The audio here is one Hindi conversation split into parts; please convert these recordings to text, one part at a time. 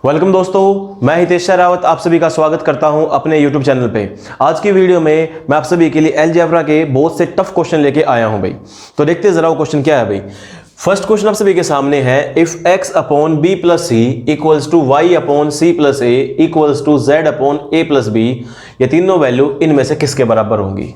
वेलकम दोस्तों, मैं हितेश रावत आप सभी का स्वागत करता हूं अपने YouTube चैनल पे। आज की वीडियो में मैं आप सभी के लिए अलजेब्रा के बहुत से टफ क्वेश्चन लेके आया हूं भाई। तो देखते हैं जरा वो क्वेश्चन क्या है भाई। फर्स्ट क्वेश्चन आप सभी के सामने है, if x upon B plus C equals to Y upon C plus A equals to Z upon A plus B, ये तीनों वैल्यू इनमें से किसके बराबर होंगी।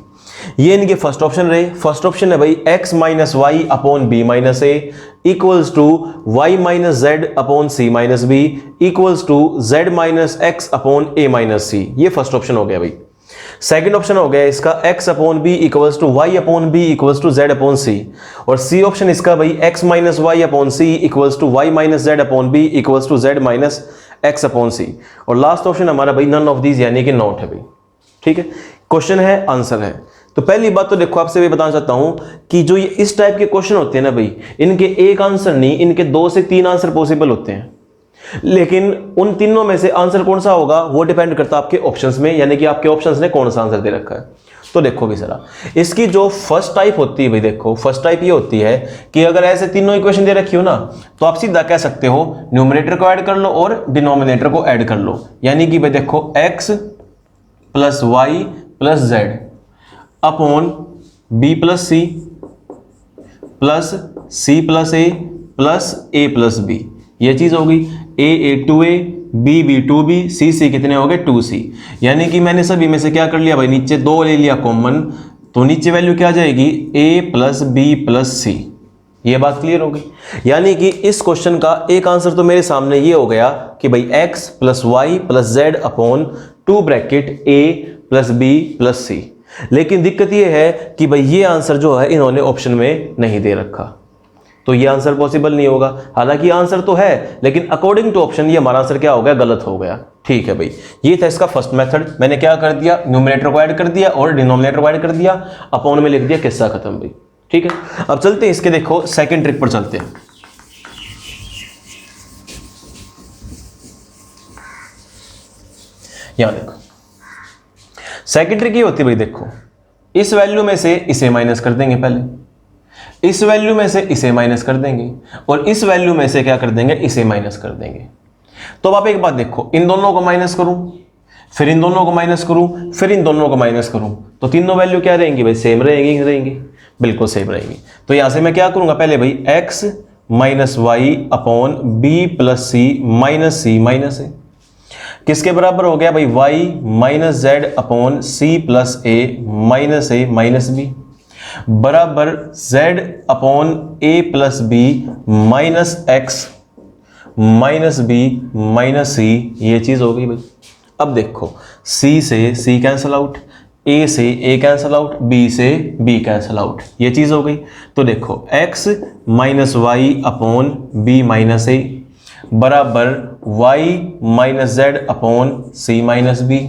ये इनके फर्स्ट ऑप्शन रहे। फर्स्ट ऑप्शन है भाई x minus y upon B minus a equals to y minus z upon c minus b equals to z minus x upon A minus c. ये फर्स्ट ऑप्शन हो गया भाई। सेकंड ऑप्शन हो गया इसका x upon B equals to Y upon B equals to Z upon c, और सी ऑप्शन इसका भाई x minus y upon C equals to y minus z upon B equals to z minus x upon c, और लास्ट ऑप्शन हमारा भाई नन ऑफ दीज यानी कि नॉट है भाई। ठीक है, क्वेश्चन है, आंसर है। तो पहली बात तो देखो, आपसे भी बताना चाहता हूं कि जो ये इस टाइप के क्वेश्चन होते हैं ना भाई, इनके एक आंसर नहीं, इनके 2 से 3 आंसर पॉसिबल होते हैं, लेकिन उन तीनों में से आंसर कौन सा होगा वो डिपेंड करता है आपके ऑप्शंस में, यानी कि आपके ऑप्शंस ने कौन सा आंसर दे रखा है। तो देखो भी जरा, इसकी जो फर्स्ट टाइप होती है भाई, देखो फर्स्ट टाइप ये होती है कि अगर ऐसे तीनों इक्वेशन दे रखी हो ना, तो आप सीधा कह सकते हो न्यूमरेटर को ऐड कर लो और डिनोमिनेटर को ऐड कर लो। यानी कि भाई देखो x plus Y plus Z upon B plus सी प्लस सी प्लस ए प्लस ए प्लस बी, ये चीज होगी। ए 2a बी बी 2b सी सी कितने हो गए 2c। यानी कि मैंने सभी में से क्या कर लिया भाई, नीचे 2 ले लिया कॉमन, तो नीचे वैल्यू क्या आ जाएगी a plus B plus c. ये बात क्लियर हो गई। यानी कि इस क्वेश्चन का एक आंसर तो मेरे सामने ये हो गया कि भाई x plus Y plus Z upon 2 bracket a plus B plus c. लेकिन दिक्कत ये है कि भाई ये आंसर जो है इन्होंने ऑप्शन में नहीं दे रखा, तो ये आंसर पॉसिबल नहीं होगा। हालांकि आंसर तो है, लेकिन अकॉर्डिंग टू ऑप्शन ये हमारा आंसर क्या हो गया, गलत हो गया। ठीक है भाई, ये था इसका फर्स्ट मेथड। मैंने क्या कर दिया, न्यूमरेटर को ऐड कर दिया और डिनोमिनेटर को ऐड कर दिया, अपॉन में लिख दिया, किस्सा खत्म भाई। ठीक है, अब चलते हैं इसके, देखो सेकंड ट्रिक पर चलते हैं। यहां देखो सेकंड ट्रिक ये होती है भाई, देखो इस वैल्यू में से इसे माइनस कर देंगे, पहले इस वैल्यू में से इसे माइनस कर देंगे, और इस वैल्यू में से क्या कर देंगे, इसे माइनस कर देंगे। तो अब आप एक बात देखो, इन दोनों को माइनस करूं, फिर इन दोनों को माइनस करूं, फिर इन दोनों को माइनस करूं, तो तीनों वैल्यू क्या रहेंगी भाई, सेम रहेंगी, बिल्कुल सेम रहेंगी। तो यहां से मैं क्या करूंगा, पहले भाई x minus y upon B plus c minus c minus a, किसके बराबर हो गया भाई, y माइनस जेड अपॉन सी प्लस ए माइनस बी बराबर z अपॉन ए plus B minus x minus B minus c. ये चीज हो गई भाई। अब देखो c से c कैंसल आउट, a से a कैंसल आउट, b से b कैंसल आउट, ये चीज हो गई। तो देखो x minus y upon B minus a बराबर y minus z upon c minus b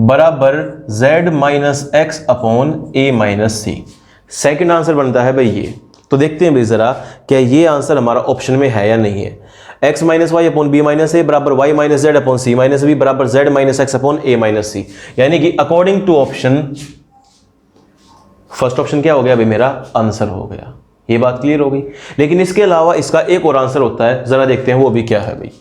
बराबर z माइनस एक्स अपॉन ए माइनस सी। सेकेंड आंसर बनता है भाई ये। तो देखते हैं भाई जरा, क्या ये आंसर हमारा ऑप्शन में है या नहीं है। x minus y upon B minus a बराबर y minus z upon c minus b बराबर z माइनस एक्स अपॉन ए माइनस सी। यानी कि according to option, first option क्या हो गया भाई, मेरा आंसर हो गया। ये बात क्लियर हो गई। लेकिन इसके अलावा इसका एक और आंसर होता है, जरा देखते हैं वो भी क्या है भाई।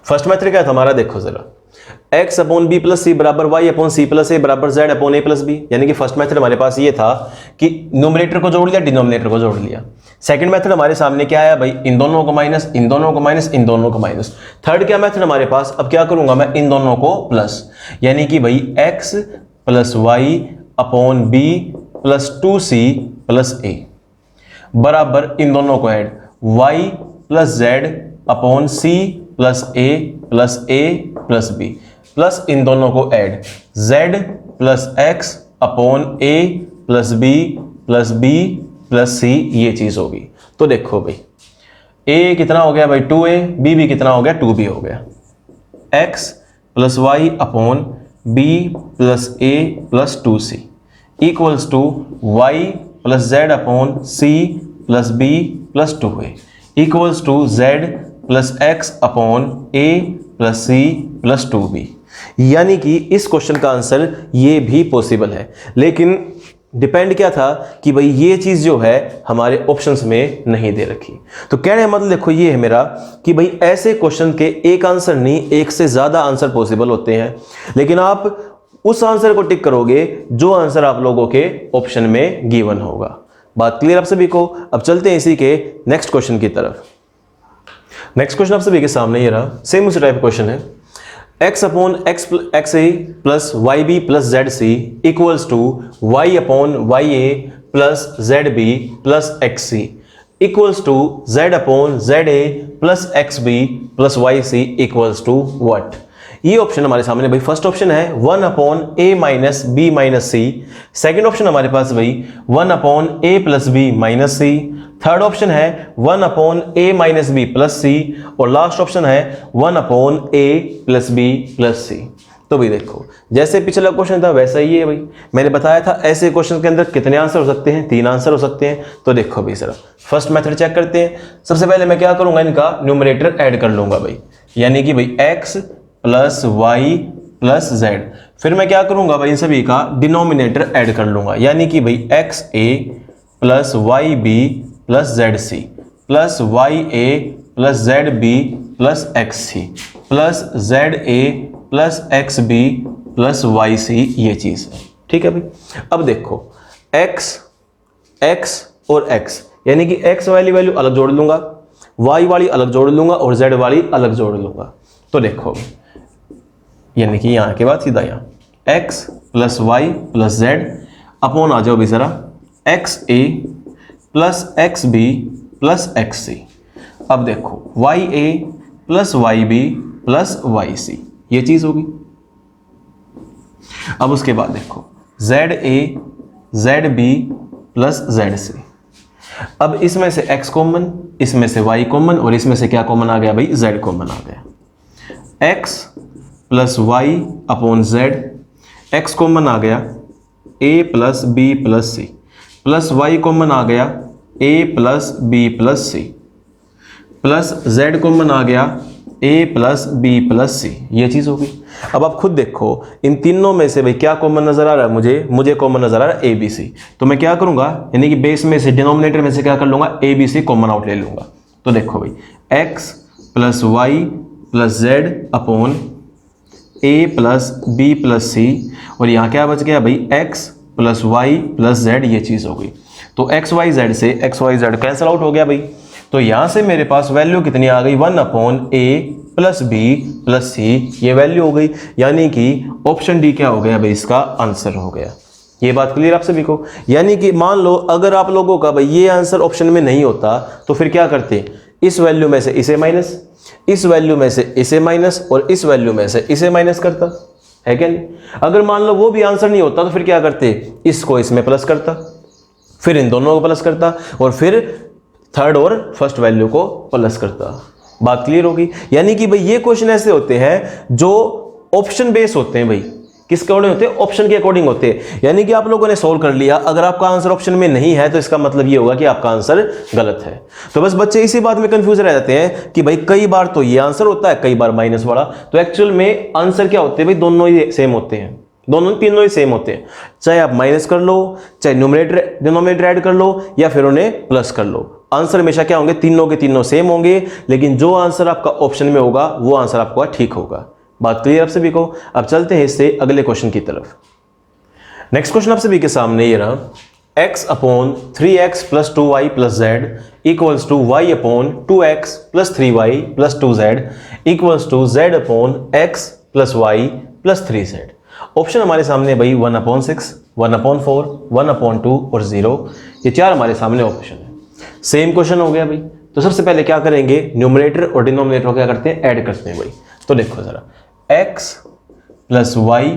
फर्स्ट मेथड क्या था हमारा, देखो जरा, x अपॉन बी प्लस सी बराबर Y upon C plus a बराबर जेड अपॉन ए प्लस बी। यानी कि फर्स्ट मेथड हमारे पास ये था कि न्यूमरेटर को जोड़ लिया, डिनोमिनेटर को जोड़ लिया। सेकंड मेथड हमारे सामने क्या आया भाई, इन दोनों को माइनस, इन दोनों को माइनस, इन दोनों को माइनस। थर्ड क्या मेथड हमारे पास, अब क्या करूंगा मैं, इन दोनों को प्लस, यानी कि भाई x plus Y upon B plus 2c plus a बराबर इन दोनों को add, y plus Z upon सी प्लस ए प्लस बी प्लस इन दोनों को add, z plus x upon ए प्लस बी प्लस सी। ये चीज होगी। तो देखो भाई, a कितना हो गया भाई 2a, b भी कितना हो गया 2b हो गया, x plus Y upon B plus A plus 2c equals to Y plus Z upon C plus B plus 2a equals to Z plus x upon A plus C plus 2b। यानी कि इस क्वेश्चन का आंसर ये भी पॉसिबल है, लेकिन डिपेंड क्या था कि भाई ये चीज जो है हमारे ऑप्शंस में नहीं दे रखी। तो कहने का मतलब देखो ये है मेरा कि भाई ऐसे क्वेश्चन के एक आंसर नहीं, एक से ज्यादा आंसर पॉसिबल होते हैं, लेकिन आप उस आंसर को टिक करोगे जो आंसर आप लोगों के ऑप्शन में गिवन होगा। बात क्लियर आप सभी को? अब चलते हैं इसी के नेक्स्ट क्वेश्चन की तरफ। नेक्स्ट क्वेश्चन आप सभी के सामने ये रहा, सेम उसी टाइप क्वेश्चन है। x upon X A plus Y B plus Z C equals to Y upon Y A plus Z B plus x C equals to Z upon Z A plus x B plus Y C equals to what. ये ऑप्शन हमारे सामने भाई फर्स्ट ऑप्शन है 1 अपॉन ए माइनस बी माइनस सी। सेकेंड ऑप्शन हमारे पास भाई 1 अपॉन ए प्लस बी माइनस सी। थर्ड ऑप्शन है 1 अपॉन ए माइनस बी प्लस सी। और लास्ट ऑप्शन है 1 अपॉन ए प्लस बी प्लस सी। तो भाई देखो जैसे पिछला क्वेश्चन था वैसा ही है भाई। मैंने बताया था ऐसे क्वेश्चन के अंदर कितने आंसर हो सकते हैं, 3 आंसर हो सकते हैं। तो देखो भाई जरा फर्स्ट मेथड चेक करते हैं। सबसे पहले मैं क्या करूंगा, इनका न्यूमरेटर ऐड कर लूंगा भाई, यानी कि भाई x plus Y plus Z. फिर मैं क्या करूंगा भाई, इन सभी का डिनोमिनेटर ऐड कर लूंगा, यानी कि भाई X A plus Y B plus Z C plus Y A plus Z B plus x C plus Z A plus x B plus Y C, ये चीज है। ठीक है भाई। अब देखो x और x, यानी कि x वाली वैल्यू अलग जोड़ लूंगा, y वाली अलग जोड़ लूंगा और z वाली अलग जोड़ लूंगा। तो देखो यानी कि यहां के बाद सीधा यहां x plus Y plus Z upon आ जाओ भी जरा एक्स ए plus x B plus x c. अब देखो वाई ए plus Y B plus Y C, ये चीज होगी। अब उसके बाद देखो z a z B plus Z c. अब इसमें से x कॉमन, इसमें से y कॉमन और इसमें से क्या कॉमन आ गया भाई, z कॉमन आ गया। x plus Y upon z, x common आ गया a plus B plus C plus y common आ गया a plus B plus C plus z common आ गया a plus B plus c, ये चीज होगी। अब आप खुद देखो इन तीनों में से भाई क्या कॉमन नजर आ रहा है, मुझे कॉमन नजर आ रहा है ABC। तो मैं क्या करूंगा, यानी कि बेस में से डिनोमिनेटर में से क्या कर लूंगा, ABC कॉमन आउट ले लूंगा। तो देखो भाई x plus Y plus Z upon a plus B plus c, और यहाँ क्या बच गया भाई x plus Y plus z, ये चीज हो गई। तो एक्स वाई जेड से x y Z cancel out हो गया भाई। तो यहां से मेरे पास वैल्यू कितनी आ गई, 1 अपॉन ए प्लस बी प्लस सी, ये वैल्यू हो गई। यानी कि ऑप्शन डी क्या हो गया भाई, इसका आंसर हो गया। ये बात क्लियर आप सभी को? यानी कि मान लो अगर आप लोगों का भाई ये आंसर ऑप्शन में नहीं होता तो फिर क्या करते, इस वैल्यू में से इसे माइनस, इस वैल्यू में से इसे माइनस और इस वैल्यू में से इसे माइनस करता, है क्या नहीं? अगर मान लो वो भी आंसर नहीं होता तो फिर क्या करते, इसको इसमें प्लस करता, फिर इन दोनों को प्लस करता और फिर थर्ड और फर्स्ट वैल्यू को प्लस करता। बात क्लियर होगी? यानी कि भाई ये क्वेश्चन ऐसे होते हैं जो ऑप्शन बेस होते हैं भाई, किसके अकॉर्डिंग होते हैं, ऑप्शन के अकॉर्डिंग होते हैं। यानी कि आप लोगों ने सोल्व कर लिया, अगर आपका आंसर ऑप्शन में नहीं है तो इसका मतलब ये होगा कि आपका आंसर गलत है। तो बस बच्चे इसी बात में कंफ्यूज रह जाते हैं कि भाई कई बार तो ये आंसर होता है, कई बार माइनस वाला। तो एक्चुअल में आंसर क्या होते हैं भाई, दोनों ही सेम होते हैं, दोनों तीनों ही सेम होते हैं। चाहे आप माइनस कर लो, चाहे न्यूमरेटर डिनोमिनेटर ऐड कर लो या फिर उन्हें प्लस कर लो, आंसर हमेशा क्या होंगे, तीनों के तीनों सेम होंगे। लेकिन जो आंसर आपका ऑप्शन में होगा वो आंसर आपका ठीक होगा। बात क्लियर आप सभी को? अब चलते हैं इससे अगले क्वेश्चन की तरफ। नेक्स्ट क्वेश्चन आप सभी के सामने ये रहा, x upon 3x plus 2y plus Z equals to y upon 2x plus 3y plus 2z equals to z upon x plus y plus 3z। Option हमारे सामने भाई 1/6, 1/4, 1/2 और 0, ये चार हमारे सामने ऑप्शन है। सेम क्वेश्चन हो गया भाई। तो सबसे पहले क्या करेंगे, न्यूमरेटर और डिनोमिनेटर क्या करते हैं, ऐड करते हैं भाई। तो देखो जरा x plus Y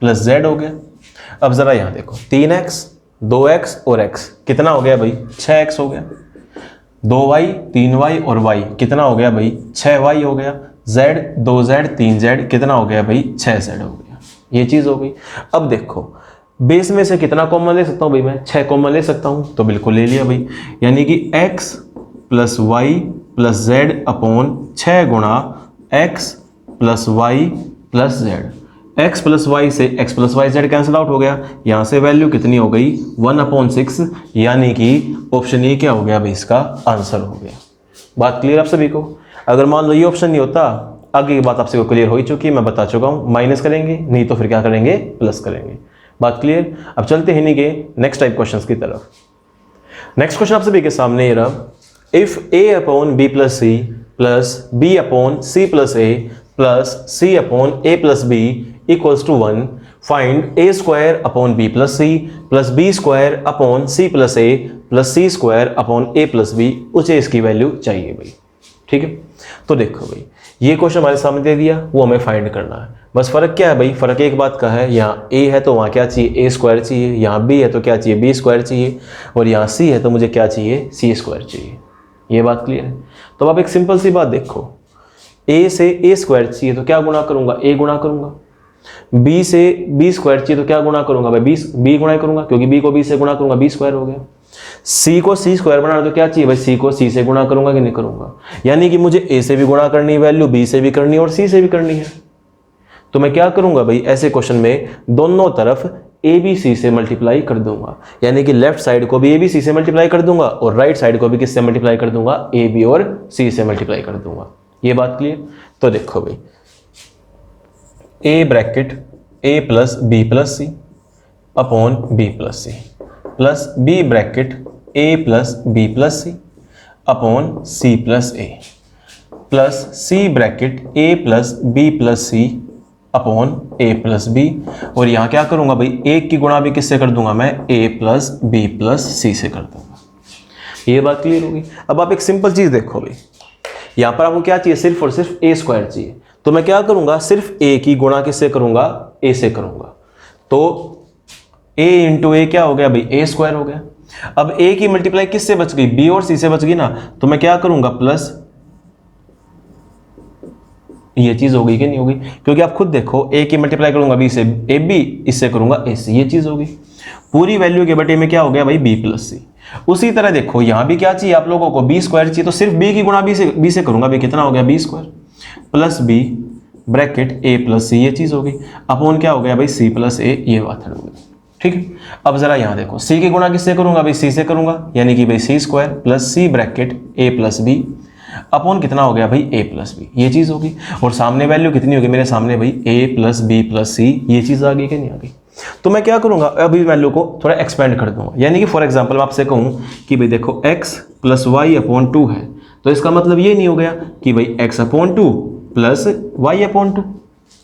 plus Z हो गया। अब जरा यहां देखो 3x 2x और x कितना हो गया भाई, 6x हो गया। 2y 3y और y कितना हो गया भाई, 6y हो गया। z 2z 3z कितना हो गया भाई, 6z हो गया। ये चीज हो गई। अब देखो बेस में से कितना कॉमन ले सकता हूं भाई, मैं 6 कॉमन ले सकता हूं, तो बिल्कुल ले लिया भाई। यानी कि x plus Y plus Z upon 6 गुणा x plus Y plus Z. x plus Y से x plus Y Z cancel out हो गया, यहाँ से वैल्यू कितनी हो गई 1/6, यानी कि ऑप्शन ए क्या हो गया भाई, इसका आंसर हो गया। बात क्लियर आप सभी को? अगर मान लो ये ऑप्शन नहीं होता, आगे की बात आपसे क्लियर हो ही चुकी है, मैं बता चुका हूँ, माइनस करेंगे, नहीं तो फिर क्या करेंगे, प्लस करेंगे। बात क्लियर? अब चलते हैं नहीं के नेक्स्ट टाइप क्वेश्चंस की तरफ। नेक्स्ट क्वेश्चन आप सभी के सामने ये रहा, if a upon b plus C plus b upon C plus A plus c upon A plus B equals to 1, find a square upon b plus C plus b square upon c plus A plus c square upon A plus B, उसे इसकी वैल्यू चाहिए भाई। ठीक है, तो देखो भाई ये क्वेश्चन हमारे सामने दे दिया, वो हमें फाइंड करना है। बस फर्क क्या है भाई, फर्क एक बात का है, यहाँ a है तो वहाँ क्या चाहिए, a स्क्वायर चाहिए, यहाँ b है तो क्या चाहिए, b स्क्वायर चाहिए, और यहाँ c है तो मुझे क्या चाहिए, c स्क्वायर चाहिए। ये बात क्लियर है? तो अब एक सिंपल सी बात देखो, a से a स्क्वायर चाहिए तो क्या गुणा करूंगा, a गुणा करूंगा, b से b स्क्वायर चाहिए तो क्या गुणा करूंगा भाई, b गुणा करूंगा, क्योंकि b को b से गुणा करूंगा, b स्क्वायर हो गया। c को c स्क्वायर बनाना तो क्या चाहिए भाई, c को c से गुणा करूंगा कि नहीं करूंगा, यानी कि मुझे a से भी गुणा करनी है वैल्यू, b से भी करनी है और c से भी करनी है। तो मैं क्या करूंगा भाई, ऐसे क्वेश्चन में दोनों तरफ a b c से मल्टीप्लाई कर दूंगा, यानी कि लेफ्ट साइड को भी a b c से मल्टीप्लाई कर दूंगा और राइट साइड को भी किससे मल्टीप्लाई कर दूंगा, a b और c से मल्टीप्लाई कर दूंगा। ये बात क्लियर? तो देखो भाई a bracket a plus b plus C upon b plus C plus b bracket a plus b plus C upon c plus a plus c bracket a plus b plus C upon a plus B, और यहाँ क्या करूँगा भाई, एक की गुणा भी किससे कर दूंगा मैं, a plus b plus C से कर दूंगा। ये बात क्लियर होगी? अब आप एक सिंपल चीज़ देखो भाई, यहाँ पर आपको क्या चाहिए, सिर्फ और सिर्फ a स्क्वायर चाहिए, तो मैं क्या करूँगा, सिर्फ a की गुणा किससे करूँगा, a से करूँगा, तो a इंटू ए क्या हो गया भाई, a स्क्वायर हो गया। अब a की मल्टीप्लाई किससे बच गई, b और c से बच गई ना, तो मैं क्या करूँगा, प्लस ये चीज होगी कि नहीं होगी, क्योंकि आप खुद देखो a की मल्टीप्लाई करूंगा b से ए बी, इससे करूंगा a से, ये चीज होगी। पूरी वैल्यू के बटे में क्या हो गया भाई, b प्लस सी। उसी तरह देखो यहाँ भी क्या चाहिए आप लोगों को, b स्क्वायर चाहिए, तो सिर्फ b की गुणा b से करूंगा, b कितना हो गया, b square plus b bracket a plus c, ये चीज होगी, अपॉन क्या हो गया भाई, c प्लस a, ये बात होगी। ठीक है, अब जरा यहाँ देखो, c की गुणा किससे करूंगा भाई, c से करूंगा, यानी कि भाई c square plus c bracket a plus b upon कितना हो गया भाई, a प्लस बी, ये चीज होगी। और सामने वैल्यू कितनी होगी मेरे सामने भाई, a plus B plus c, ये चीज आ गई कि नहीं आ गई। तो मैं क्या करूंगा, अभी वैल्यू को थोड़ा एक्सपेंड कर दूंगा, यानी कि फॉर एग्जांपल मैं आपसे कहूं कि भाई देखो x प्लस वाई अपॉन 2 है, तो इसका मतलब ये नहीं हो गया कि भाई x upon 2 plus Y upon 2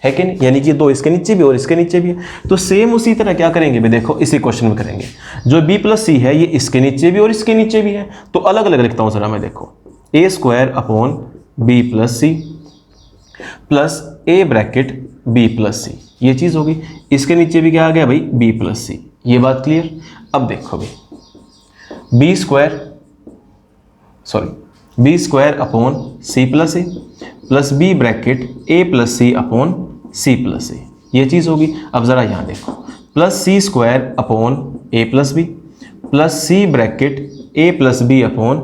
है कि नहीं, यानी कि दो इसके नीचे भी और इसके नीचे भी है। तो सेम उसी तरह क्या करेंगे भाई, देखो इसी क्वेश्चन में करेंगे, जो b प्लस सी है ये इसके नीचे भी और इसके नीचे भी है, तो अलग अलग लिखता हूं जरा मैं, देखो a square upon b plus C plus a bracket b plus c, ये चीज होगी। इसके नीचे भी क्या आ गया भाई, b प्लस सी, ये बात क्लियर? अब देखो भाई b square upon c plus A plus b bracket a plus C upon c plus a, ये चीज होगी। अब जरा यहां देखो, plus c square upon a plus B plus c bracket a plus b upon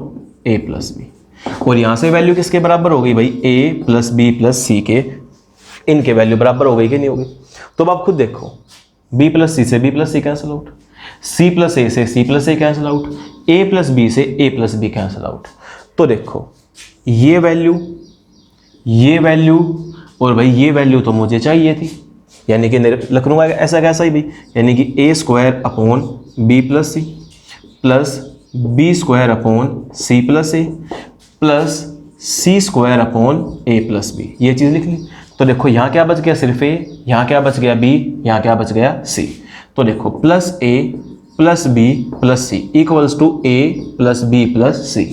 a plus B, और यहां से वैल्यू किसके बराबर हो गई भाई, a प्लस बी प्लस सी के, इनके वैल्यू बराबर हो गई कि नहीं होगी। तो अब आप खुद देखो, b प्लस सी से b plus C cancel out, c plus A से c plus A cancel out, a plus B से a plus B cancel out. तो देखो ये वैल्यू और भाई ये वैल्यू तो मुझे चाहिए थी, यानी कि लिख लूंगा ऐसा कैसा ही भाई, यानी कि a square upon b plus C plus b square upon c plus A plus c square upon a plus B, ये चीज़ लिख ली। तो देखो यहाँ क्या बच गया, सिर्फ a, यहाँ क्या बच गया b, यहाँ क्या बच गया c। तो देखो plus a plus b plus c equals to a plus b plus c।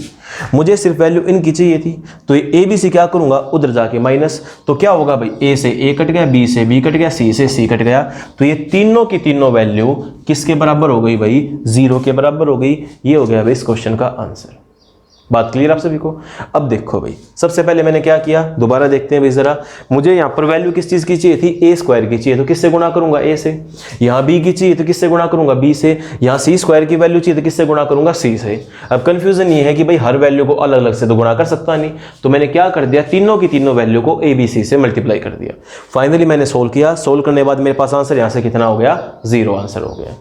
मुझे सिर्फ वैल्यू इनकी चाहिए थी, तो ये a b c क्या करूँगा, उधर जाके माइनस, तो क्या होगा भाई, a से a कट गया, b से b कट गया, c से c कट गया, तो ये तीनों की तीनों वैल्यू किसके बराबर हो गई भाई, 0 के बराबर हो गई। ये हो गया भाई इस क्वेश्चन का आंसर। बात क्लियर आप सभी को। अब देखो भाई, सबसे पहले मैंने क्या किया, दोबारा देखते हैं भाई जरा। मुझे यहाँ पर वैल्यू किस चीज़ की चाहिए थी, ए स्क्वायर की चाहिए, तो किससे गुणा करूंगा, ए से। यहाँ बी की चाहिए तो किससे गुणा करूंगा, बी से। यहाँ सी स्क्वायर की वैल्यू चाहिए तो किससे गुणा करूंगा, सी से। अब कंफ्यूजन ये है कि भाई हर वैल्यू को अलग अलग से तो गुणा कर सकता नहीं, तो मैंने क्या कर दिया, तीनों की तीनों वैल्यू को ए बी सी से मल्टीप्लाई कर दिया। फाइनली मैंने सोल्व किया, सोल्व करने के बाद मेरे पास आंसर यहाँ से कितना हो गया, 0 आंसर हो गया।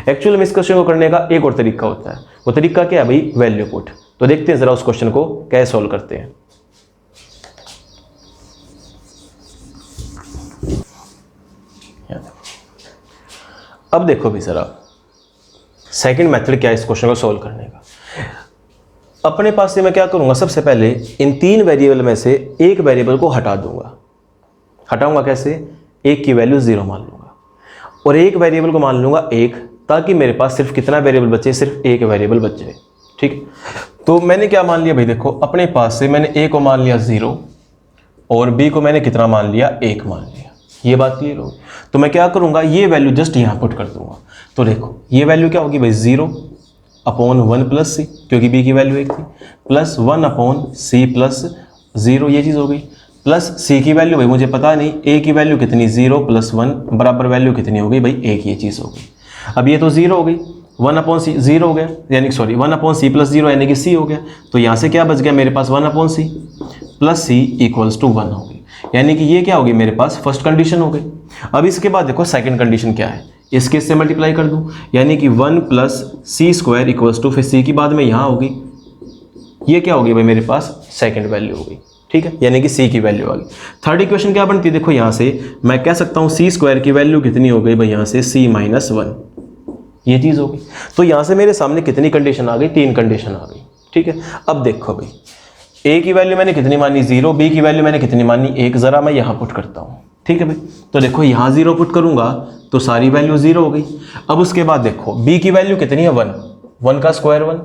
एक्चुअली में इस क्वेश्चन को करने का एक और तरीका होता है, वो तरीका क्या है भाई, वैल्यू पुट। तो देखते हैं जरा उस क्वेश्चन को कैसे सॉल्व करते हैं। अब देखो भी जरा सेकंड मेथड क्या है इस क्वेश्चन को सॉल्व करने का। अपने पास से मैं क्या करूंगा, सबसे पहले इन तीन वेरिएबल में से एक वेरिएबल को हटा दूंगा। हटाऊंगा कैसे, एक की वैल्यू 0 मान लूंगा और एक वेरिएबल को मान लूंगा 1, ताकि मेरे पास सिर्फ कितना वेरिएबल बचे, सिर्फ एक वेरिएबल बचे। ठीक, तो मैंने क्या मान लिया भाई, देखो अपने पास से मैंने ए को मान लिया 0 और बी को मैंने कितना मान लिया, 1 मान लिया। ये बात क्लियर होगी। तो मैं क्या करूंगा, ये वैल्यू जस्ट यहाँ पुट कर दूंगा। तो देखो ये वैल्यू क्या होगी भाई, 0 अपॉन 1 प्लस सी, क्योंकि बी की वैल्यू 1 थी, प्लस 1 अपॉन सी प्लस 0, ये चीज़ हो गई। प्लस सी की वैल्यू भाई मुझे पता नहीं, ए की वैल्यू कितनी, 0 प्लस 1 बराबर वैल्यू कितनी हो गई भाई, 1, ये चीज़ हो गई। अब ये तो 0 हो गई, 1 अपॉन सी 0 हो गया, यानी सॉरी 1 अपॉन सी प्लस 0 यानी कि सी हो गया। तो यहाँ से क्या बच गया मेरे पास, 1 upon C plus C equals to 1 हो गई, यानी कि ये क्या होगी मेरे पास, फर्स्ट कंडीशन हो गई। अब इसके बाद देखो सेकंड कंडीशन क्या है, इसके इससे मल्टीप्लाई कर दूं, यानी कि 1 plus C square equals to, फिर सी की बाद में यहाँ होगी, ये क्या होगी भाई मेरे पास, सेकंड वैल्यू होगी। ठीक है, यानी कि सी की वैल्यू आ गई। थर्ड इक्वेशन क्या बनती है, देखो यहाँ से मैं कह सकता हूँ सी स्क्वायर की वैल्यू कितनी हो गई भाई, यहाँ से सी माइनस 1, ये चीज़ होगी। तो यहाँ से मेरे सामने कितनी कंडीशन आ गई, 3 कंडीशन आ गई। ठीक है, अब देखो भाई ए की वैल्यू मैंने कितनी मानी, 0, बी की वैल्यू मैंने कितनी मानी, 1, ज़रा मैं यहाँ पुट करता हूँ। ठीक है भाई, तो देखो यहाँ 0 पुट करूँगा तो सारी वैल्यू 0 हो गई। अब उसके बाद देखो बी की वैल्यू कितनी है, 1 का स्क्वायर 1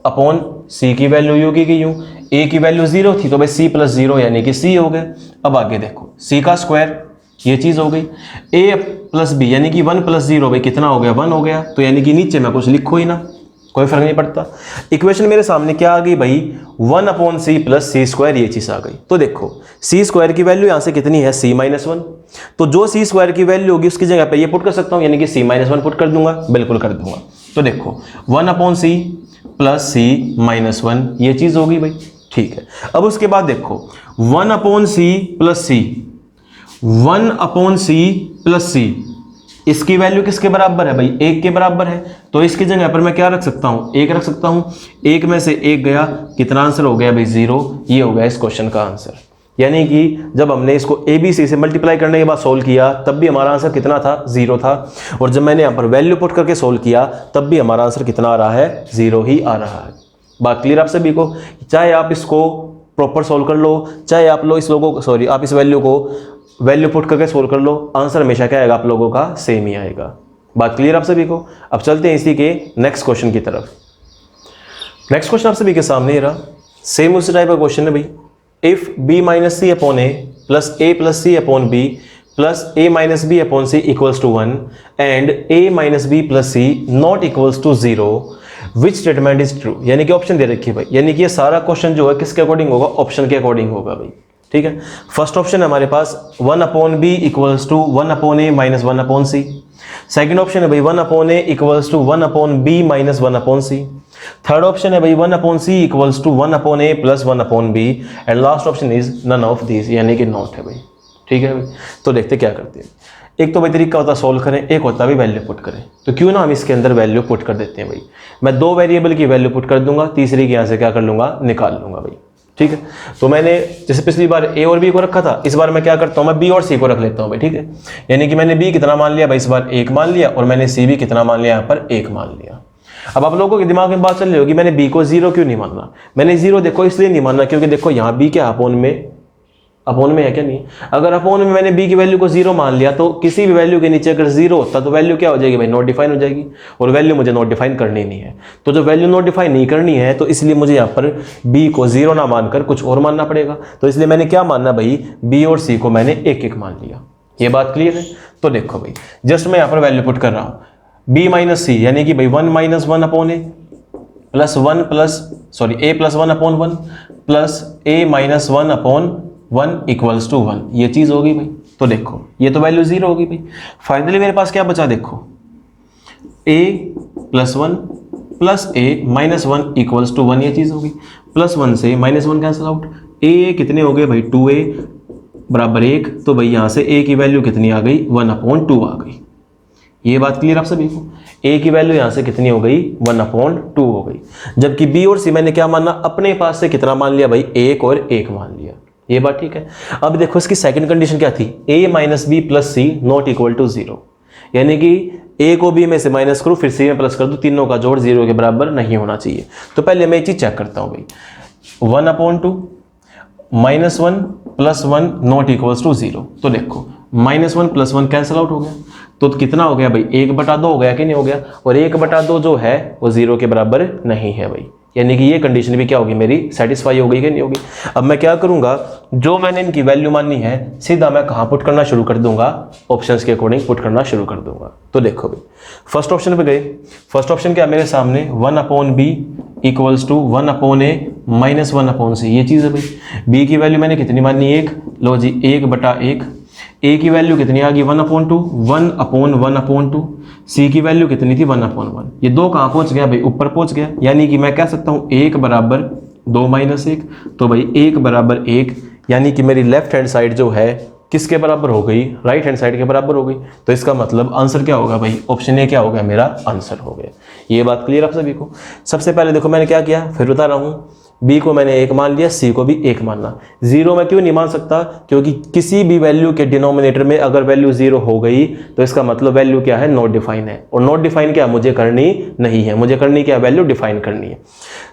अपॉन सी की वैल्यू यू की यूँ, ए की वैल्यू 0 थी तो भाई सी प्लस 0 यानी कि सी हो गए। अब आगे देखो सी का स्क्वायर, ये चीज़ हो गई, ए प्लस बी यानी कि 1 प्लस 0 भाई कितना हो गया, 1 हो गया। तो यानी कि नीचे मैं कुछ लिखो ही ना, कोई फर्क नहीं पड़ता। इक्वेशन मेरे सामने क्या आ गई भाई, 1 अपॉन सी प्लस सी स्क्वायर, ये चीज़ आ गई। तो देखो सी स्क्वायर की वैल्यू यहाँ से कितनी है, सी माइनस 1, तो जो सी स्क्वायर की वैल्यू होगी उसकी जगह पे ये पुट कर सकता हूँ, यानी कि सी माइनस 1 पुट कर दूंगा, बिल्कुल कर दूंगा। तो देखो 1 अपॉन सी प्लस सी माइनस 1, ये चीज़ होगी भाई। ठीक है, अब उसके बाद देखो 1 अपॉन सी प्लस सी, 1 अपॉन सी प्लस सी, इसकी वैल्यू किसके बराबर है भाई, 1 के बराबर है। तो इसकी जगह पर मैं क्या रख सकता हूँ, 1 रख सकता हूँ। 1 में से 1 गया, कितना आंसर हो गया भाई, 0। ये हो गया इस क्वेश्चन का आंसर। यानी कि जब हमने इसको ए बी सी से मल्टीप्लाई करने के बाद सोल्व किया तब भी हमारा आंसर कितना था, 0 था, और जब मैंने यहाँ पर वैल्यू पुट करके सोल्व किया तब भी हमारा आंसर कितना आ रहा है, 0 ही आ रहा है। बात क्लियर आप सभी को। चाहे आप इसको प्रॉपर सोल्व कर लो, चाहे आप लोग इस लोगों को सॉरी आप इस वैल्यू को वैल्यू पुट करके सोल्व कर लो, आंसर हमेशा क्या आएगा आप लोगों का, सेम ही आएगा। बात क्लियर आप सभी को। अब चलते हैं इसी के नेक्स्ट क्वेश्चन की तरफ। नेक्स्ट क्वेश्चन आप सभी के सामने ये रहा, सेम उसी टाइप का क्वेश्चन है भाई। If b minus C upon A plus A plus C upon B plus A minus B upon C equals to 1 and A minus B plus C not equals to 0, which statement is true. यानी कि ऑप्शन दे रखी है भाई, यानी कि ये सारा क्वेश्चन जो है किसके अकॉर्डिंग होगा, ऑप्शन के अकॉर्डिंग होगा भाई। ठीक है, फर्स्ट ऑप्शन है हमारे पास 1 upon B equals to 1 upon A minus 1 upon C. Second option है भाई 1 upon A equals to 1 upon B minus 1 upon C. Third option है भाई 1 upon C equals to 1 upon A plus 1 upon B, and last option is none of this, यानी कि नॉट है भाई। ठीक है भाई, तो देखते क्या करते हैं। एक तो भाई तरीका होता है सोल्व करें, एक होता है भाई वैल्यू पुट करें। तो क्यों ना हम इसके अंदर वैल्यू पुट कर देते हैं भाई। मैं 2 वेरिएबल की वैल्यू पुट कर दूंगा, तीसरी की यहाँ से क्या कर लूंगा, निकाल लूंगा भाई। ठीक है, तो मैंने जैसे पिछली बार ए और बी को रखा था, इस बार मैं क्या करता हूँ, मैं बी और सी को रख लेता हूँ भाई। ठीक है, यानी कि मैंने बी कितना मान लिया भाई, इस बार 1 मान लिया, और मैंने सी भी कितना मान लिया, यहाँ पर 1 मान लिया। अब आप लोगों के दिमाग में बात चल रही होगी मैंने बी को 0 क्यों नहीं मानना। मैंने 0 देखो इसलिए नहीं मानना क्योंकि देखो यहाँ बी क्या अपोन में है क्या, नहीं। अगर अपोन में मैंने बी की वैल्यू को 0 मान लिया तो किसी भी वैल्यू के नीचे अगर 0 होता तो वैल्यू क्या हो जाएगी भाई, नॉट डिफाइन हो जाएगी, और वैल्यू मुझे नॉट डिफाइन करनी नहीं है। तो जो वैल्यू नॉट डिफाइन नहीं करनी है तो इसलिए मुझे यहाँ पर बी को 0 ना मानकर कुछ और मानना पड़ेगा। तो इसलिए मैंने क्या मानना भाई, बी और सी को मैंने 1-1 मान लिया। ये बात क्लियर है। तो देखो भाई जस्ट मैं यहाँ पर वैल्यू पुट कर रहा हूँ, बी माइनस सी यानी कि भाई 1 minus 1 upon A A plus one upon one plus A minus one upon one equals to one, ये चीज़ होगी भाई। तो देखो ये तो वैल्यू 0 होगी भाई। फाइनली मेरे पास क्या बचा, देखो a plus one plus A minus one equals to one, ये चीज़ होगी। प्लस वन से minus one cancel out, a कितने हो गए भाई 2a बराबर 1, तो भाई यहाँ से a की वैल्यू कितनी आ गई 1/2 आ गई। ये बात क्लियर आप सभी को, a की वैल्यू यहाँ से कितनी हो गई 1/2 हो गई। जबकि b और c मैंने क्या माना, अपने पास से कितना मान लिया भाई 1 और 1 मान लिया। ये बात ठीक है। अब देखो इसकी सेकंड कंडीशन क्या थी, a minus B plus C not equal to 0, यानी कि a को b में से माइनस करूँ फिर c में प्लस कर दूँ, तीनों का जोड़ 0 के बराबर नहीं होना चाहिए। तो पहले मैं ये चीज़ चेक करता हूँ भाई, 1/2 minus one plus one not equals to 0। तो देखो minus one plus one cancel out हो गया, तो कितना हो गया भाई 1/2 हो गया कि नहीं हो गया, और 1/2 जो है वो 0 के बराबर नहीं है भाई, यानी कि ये कंडीशन भी क्या होगी मेरी सेटिस्फाई हो गई कि नहीं होगी। अब मैं क्या करूंगा, जो मैंने इनकी वैल्यू मानी है सीधा मैं कहाँ पुट करना शुरू कर दूंगा, ऑप्शंस के अकॉर्डिंग पुट करना शुरू कर दूंगा। तो देखो भाई फर्स्ट ऑप्शन पे गए, फर्स्ट ऑप्शन क्या मेरे सामने 1/b equals to 1/a minus 1/c, ये चीज़ है भाई। b की वैल्यू मैंने कितनी मानी 1, लो जी 1/1, a की वैल्यू कितनी आ गई 1/2, 1/1/2, c की वैल्यू कितनी थी 1/1, ये दो कहाँ पहुंच गया भाई ऊपर पहुंच गया, यानी कि मैं कह सकता हूँ 1 बराबर 2 माइनस 1, तो भाई 1 बराबर 1, यानी कि मेरी लेफ्ट हैंड साइड जो है किसके बराबर हो गई, राइट हैंड साइड के बराबर हो गई। तो इसका मतलब आंसर क्या होगा भाई, ऑप्शन ए क्या हो गया मेरा आंसर हो गया। ये बात क्लियर आप सभी को। सबसे पहले देखो मैंने क्या किया, फिर बता रहा हूँ, b को मैंने 1 मान लिया, c को भी 1 मानना। 0 मैं क्यों नहीं मान सकता, क्योंकि किसी भी वैल्यू के डिनोमिनेटर में अगर वैल्यू 0 हो गई तो इसका मतलब वैल्यू क्या है, नॉट डिफाइन है, और नॉट डिफाइन क्या मुझे करनी नहीं है, मुझे करनी क्या वैल्यू डिफाइन करनी है।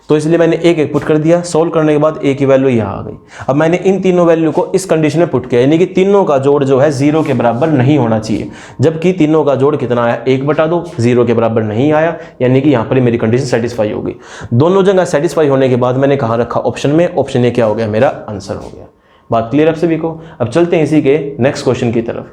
तो इसलिए मैंने 1 पुट कर दिया, सोल्व करने के बाद a की वैल्यू यहाँ आ गई। अब मैंने इन तीनों वैल्यू को इस कंडीशन में पुट किया, यानी कि तीनों का जोड़ जो है 0 के बराबर नहीं होना चाहिए, जबकि तीनों का जोड़ कितना आया 1/2, 0 के बराबर नहीं आया, यानी कि यहाँ पर मेरी कंडीशन सेटिस्फाई हो गई। दोनों जगह सेटिस्फाई होने के बाद मैंने कहाँ रखा, ऑप्शन में, ऑप्शन ए क्या हो गया मेरा आंसर हो गया। बात क्लियर आप सभी को। अब चलते हैं इसी के नेक्स्ट क्वेश्चन की तरफ।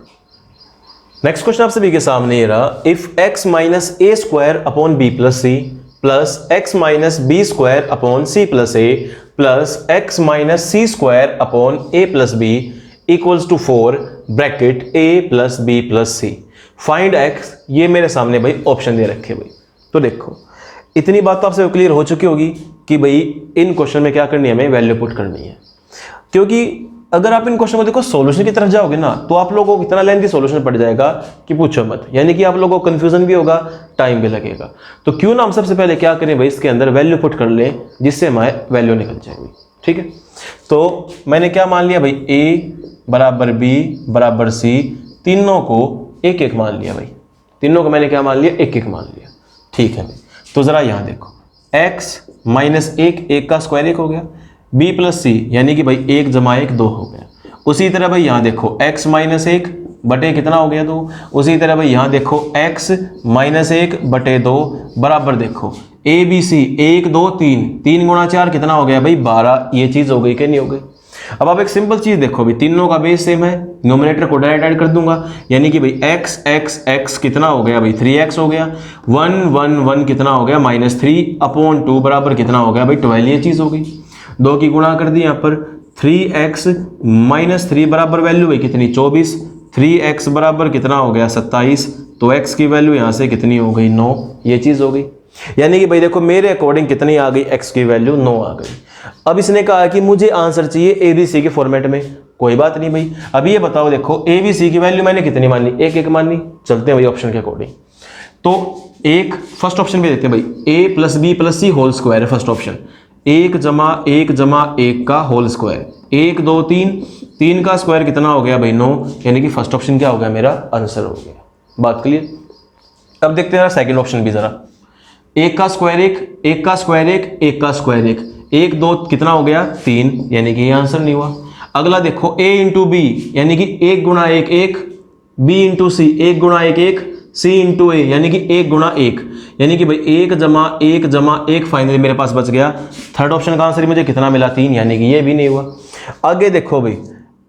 नेक्स्ट क्वेश्चन आप सभी के सामने ये रहा, if x minus A square upon B plus C plus x minus B square upon C plus A plus x minus C square upon A plus B equals to 4 bracket a plus B plus C, find x। ये मेरे सामने भाई ऑप्शन दे रखे भाई। तो देखो इतनी बात तो आपसे क्लियर हो चुकी होगी कि भाई इन क्वेश्चन में क्या करनी है, हमें वैल्यू पुट करनी है, क्योंकि अगर आप इन क्वेश्चन को देखो सॉल्यूशन की तरफ जाओगे ना तो आप लोगों को इतना लेंथी सॉल्यूशन पड़ जाएगा कि पूछो मत, यानी कि आप लोगों को कंफ्यूजन भी होगा, टाइम भी लगेगा। तो क्यों ना हम सबसे पहले क्या करें भाई, इसके अंदर वैल्यू पुट कर लें जिससे हमारे वैल्यू निकल जाएगी। ठीक है, तो मैंने क्या मान लिया भाई, a बराबर b बराबर c, तीनों को 1-1 मान लिया भाई, तीनों को मैंने क्या मान लिया 1-1 मान लिया। ठीक है भाई, तो जरा यहाँ देखो x माइनस 1 का स्क्वायर 1 हो गया, b प्लस सी यानी कि भाई 1 जमा 1 2 हो गया। उसी तरह भाई यहाँ देखो x माइनस 1 बटे कितना हो गया 2, उसी तरह भाई यहाँ देखो x माइनस 1 बटे 2 बराबर देखो a b c 1 2 3, 3 गुणा 4 कितना हो गया भाई 12, ये चीज़ हो गई कि नहीं हो गई। अब आप एक सिंपल चीज़ देखो भाई, तीनों का बेस सेम है, नोमिनेटर को डायरेक्ट ऐड कर दूंगा, यानी कि भाई x x x कितना हो गया भाई 3x हो गया, 1 1 1 कितना हो गया -3 अपॉन 2 बराबर कितना हो गया भाई 12, ये चीज़ हो गई। 2 की गुणा कर दी यहाँ पर, 3x माइनस 3 बराबर वैल्यू भाई कितनी 24, 3x बराबर कितना हो गया 27, तो x की वैल्यू यहाँ से कितनी हो गई 9, ये चीज़ हो गई। यानी कि भाई देखो मेरे अकॉर्डिंग कितनी आ गई, x की वैल्यू 9 आ गई। अब इसने कहा कि मुझे आंसर चाहिए ABC के फॉर्मेट में, कोई बात नहीं भाई। अब ये बताओ देखो ABC की वैल्यू मैंने कितनी मानी, 1-1 मानी। चलते हैं भाई ऑप्शन के अकॉर्डिंग, तो एक फर्स्ट ऑप्शन पे देखते हैं भाई, a plus B plus C whole square है फर्स्ट ऑप्शन, 1 जमा 1 जमा 1 का होल स्क्वायर, 1 2 3, 3 का स्क्वायर कितना हो गया भाई 9, यानी कि फर्स्ट ऑप्शन क्या हो गया मेरा आंसर हो गया। बात क्लियर। अब देखते हैं सेकंड ऑप्शन भी जरा, 1 का स्क्वायर 1, 1 का स्क्वायर 1, 1 का स्क्वायर 1, 1 2 कितना हो गया 3, यानी कि ये आंसर नहीं हुआ। अगला देखो a इंटू बी, यानी कि 1 गुणा 1 1, b इंटू सी 1 गुणा 1 1, c इंटू ए यानी कि 1 गुणा 1, यानी कि भाई 1 जमा 1 जमा 1 फाइनली मेरे पास बच गया। थर्ड ऑप्शन का आंसर मुझे कितना मिला 3, यानी कि ये भी नहीं हुआ। आगे देखो भाई,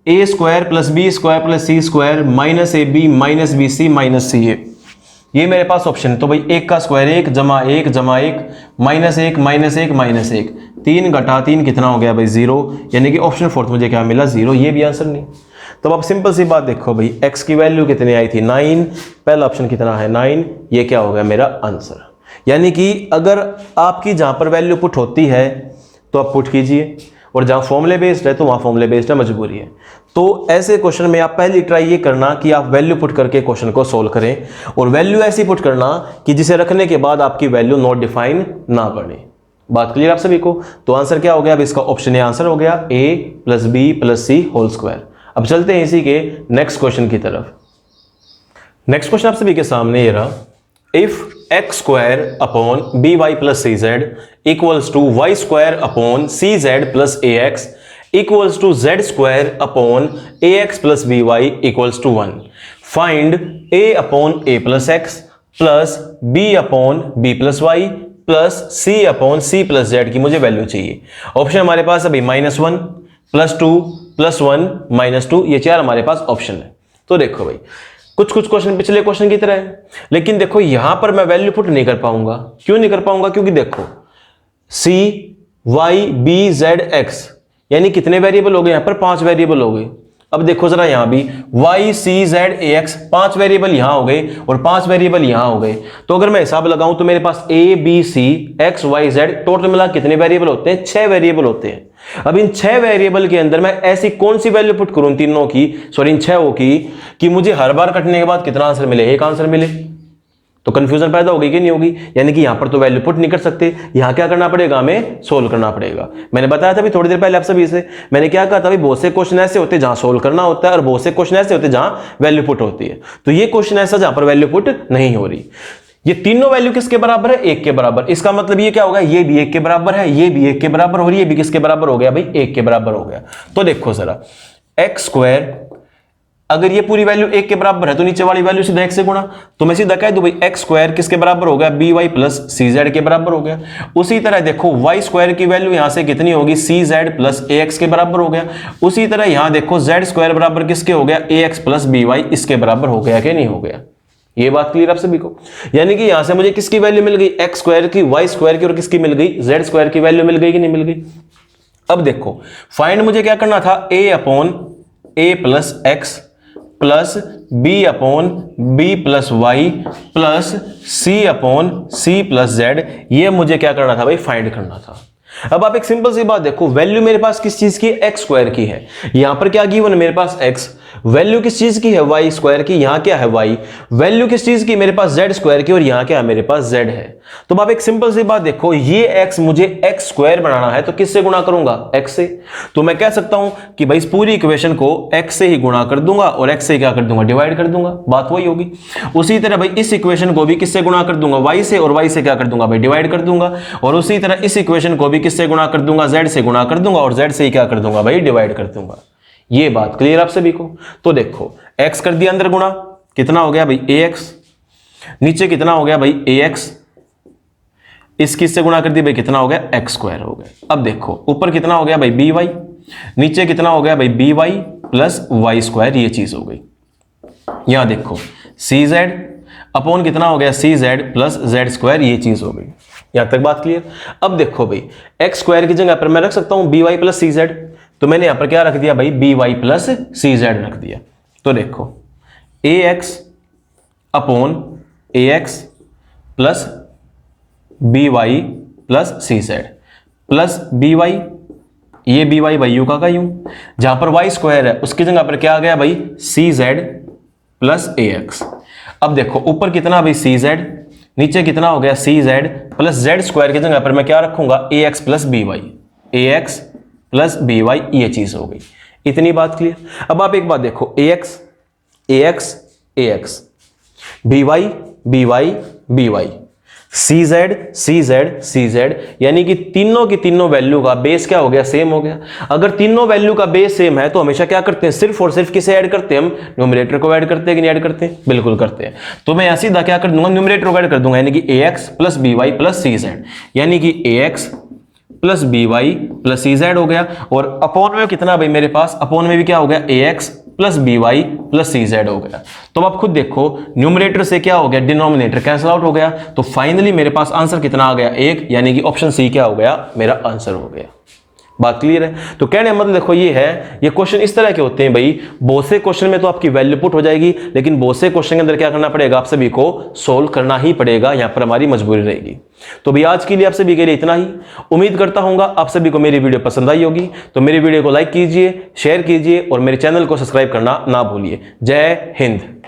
a square plus b square plus C square minus a b minus b c minus c a, ये मेरे पास ऑप्शन है। तो भाई 1 का स्क्वायर 1 जमा 1 जमा 1 माइनस 1 माइनस 1 माइनस 1, 3 घटा 3 कितना हो गया भाई 0, यानी कि ऑप्शन फोर्थ मुझे क्या मिला 0, ये भी आंसर नहीं। तो अब सिंपल सी बात देखो भाई, x की वैल्यू कितनी आई थी 9, पहला ऑप्शन कितना है 9, ये क्या हो गया मेरा आंसर। यानी कि अगर आपकी जहां पर वैल्यू पुट होती है तो आप पुट कीजिए, और जहां फॉर्मूले बेस्ड है तो वहां फॉर्मूले बेस्ड है, मजबूरी है। तो ऐसे क्वेश्चन में आप पहली ट्राई ये करना कि आप वैल्यू पुट करके क्वेश्चन को सोल्व करें, और वैल्यू ऐसी पुट करना कि जिसे रखने के बाद आपकी वैल्यू नॉट डिफाइन ना बने। बात क्लियर आप सभी को? तो आंसर क्या हो गया? अब इसका ऑप्शन ए आंसर हो गया a + b + c whole square. अब चलते हैं इसी के नेक्स्ट क्वेश्चन की तरफ। नेक्स्ट क्वेश्चन आप सभी के सामने ये रहा, if x² / by + cz equals to y² / cz + ax equals to z² / ax + by equals to 1, find a / a + x plus b / b + y plus c / c + z की मुझे वैल्यू चाहिए। ऑप्शन हमारे पास अभी -1 +2 +1 -2, ये चार हमारे पास ऑप्शन है। तो देखो भाई, कुछ क्वेश्चन पिछले क्वेश्चन की तरह है, लेकिन देखो यहां पर मैं वैल्यू पुट नहीं कर पाऊंगा। क्यों नहीं कर पाऊंगा? क्योंकि देखो c y b z x यानी कितने वेरिएबल हो गए यहां पर? 5 वेरिएबल हो गए। अब देखो जरा यहां भी y c z a x 5 variable यहां हो गए और 5 वेरिएबल यहां हो गए। तो अगर मैं हिसाब लगाऊं तो मेरे पास a b c x y z total मिला कितने वेरिएबल होते हैं? 6 वेरिएबल होते हैं। अब इन 6 वेरिएबल के अंदर मैं ऐसी कौन सी वैल्यू पुट करूं तीनों की, सॉरी इन 6 की, कि मुझे हर बार कटने के बाद कितना आंसर मिले? एक आंसर मिले। तो कंफ्यूजन पैदा होगी कि नहीं होगी? यानी कि यहां पर तो वैल्यू पुट नहीं कर सकते, यहां क्या करना पड़ेगा? हमें सोल्व करना पड़ेगा। मैंने बताया था अभी थोड़ी देर पहले आप सभी से, मैंने क्या कहा था? बहुत से क्वेश्चन ऐसे होते हैं जहां सोल्व करना होता है, और बहुत से क्वेश्चन ऐसे होते हैं जहां वैल्यू पुट होती है। तो ये क्वेश्चन ऐसा जहां पर वैल्यू पुट नहीं हो रही। ये तीनों वैल्यू किसके बराबर है? 1 के बराबर। इसका मतलब ये क्या होगा? ये भी 1 के बराबर है, ये भी 1 के बराबर, और ये भी किसके बराबर हो गया भाई? 1 के बराबर हो गया। तो देखो जरा, x², अगर ये पूरी वैल्यू 1 के बराबर है तो नीचे वाली वैल्यू सीधा 1 से गुणा। तो मैं सीधा कह दूं भाई x² किसके बराबर हो गया? by + cz के बराबर हो गया। उसी तरह देखो y² की वैल्यू यहां से कितनी होगी? cz + ax के बराबर हो गया। उसी तरह यहां देखो z² बराबर किसके हो गया? ax + by इसके बराबर हो गया कि नहीं हो गया? ये बात क्लियर आप सभी को? यानी कि यहां से मुझे किसकी वैल्यू मिल गई? x² की, y² की, और किसकी मिल गई? z² की वैल्यू मिल गई कि नहीं मिल गई? अब देखो फाइंड मुझे क्या करना था? a / a + x plus b / b + y plus c / c + z, ये मुझे क्या करना था भाई? फाइंड करना था। अब आप एक सिंपल सी बात देखो, वैल्यू मेरे पास किस चीज की? x² की है। यहां पर क्या गिवन है मेरे पास? x। वैल्यू किस चीज की है? y² की। यहां क्या है? y। वैल्यू किस चीज की? मेरे पास z² की, और यहां क्या है? मेरे पास z है। तो आप एक सिंपल सी बात देखो, ये x मुझे x² बनाना है तो किससे गुणा करूंगा? x से। तो मैं कह सकता हूं कि भाई इस पूरी इक्वेशन को x से ही गुणा कर दूंगा और x से क्या कर दूंगा? डिवाइड कर दूंगा। बात वही होगी। उसी तरह भाई इस इक्वेशन को भी किससे गुणा कर दूंगा? y से, और y से क्या कर दूंगा भाई? डिवाइड कर दूंगा। और उसी तरह इस इक्वेशन को भी किससे गुणा कर दूंगा? z से गुणा कर दूंगा, और z से ही क्या कर दूंगा भाई? डिवाइड कर दूंगा। ये बात क्लियर आप सभी को? तो देखो x कर दिया अंदर गुणा, कितना हो गया भाई? ax। नीचे कितना हो गया भाई? ax। इस किससे गुणा कर दी भाई? कितना हो गया? x² हो गया। अब देखो ऊपर कितना हो गया भाई? by। नीचे कितना हो गया भाई? by + y², ये चीज हो गई। यहां देखो cz अपॉन कितना हो गया? cz + z², ये चीज हो गई। यहां तक बात क्लियर? अब देखो भाई x² की जगह पर मैं रख सकता हूं by + cz, तो मैंने यहां पर क्या रख दिया भाई? by + cz रख दिया। तो देखो ax upon ax plus by + cz plus by, ये by भाई यू का यूं, जहां पर y² है उसकी जगह पर क्या आ गया भाई? cz + ax। अब देखो ऊपर कितना भाई? cz, नीचे कितना हो गया? cz प्लस z² की जगह पर मैं क्या रखूंगा? ax + by, ax + by, ये चीज हो गई। इतनी बात क्लियर? अब आप एक बात देखो, ax ax ax, by by by, cz cz cz, यानी कि तीनों की तीनों वैल्यू का बेस क्या हो गया? सेम हो गया। अगर तीनों वैल्यू का बेस सेम है तो हमेशा क्या करते हैं? सिर्फ और सिर्फ किसे ऐड करते हैं? हम न्यूमरेटर को ऐड करते हैं कि नहीं ऐड करते हैं? बिल्कुल करते हैं। तो मैं यहां सीधा क्या कर दूंगा? न्यूमरेटर को ऐड कर दूंगा, यानी कि ax + by + cz, यानी कि ax + by + cz हो गया। और अपॉन में कितना भाई मेरे पास? अपॉन में भी क्या हो गया? ax plus b y plus c z हो गया। तो आप खुद देखो न्यूमरेटर से क्या हो गया, डिनोमिनेटर कैंसिल आउट हो गया। तो फाइनली मेरे पास आंसर कितना आ गया, 1, यानी कि ऑप्शन सी क्या हो गया, मेरा आंसर हो गया। बात क्लियर है। तो कहने मतलब देखो ये है, ये क्वेश्चन इस तरह के होते हैं भाई, बहुत से क्वेश्चन में तो आपकी वैल्यू पुट हो जाएगी, लेकिन बहुत से क्वेश्चन के अंदर क्या करना पड़ेगा, आप सभी को सोल्व करना ही पड़ेगा, यहां पर हमारी मजबूरी रहेगी। तो भाई आज के लिए आप सभी के लिए इतना ही। उम्मीद करता हूं आप सभी को मेरी वीडियो पसंद आई होगी। तो मेरी वीडियो को लाइक कीजिए, शेयर कीजिए और मेरे चैनल को सब्सक्राइब करना ना भूलिए। जय हिंद।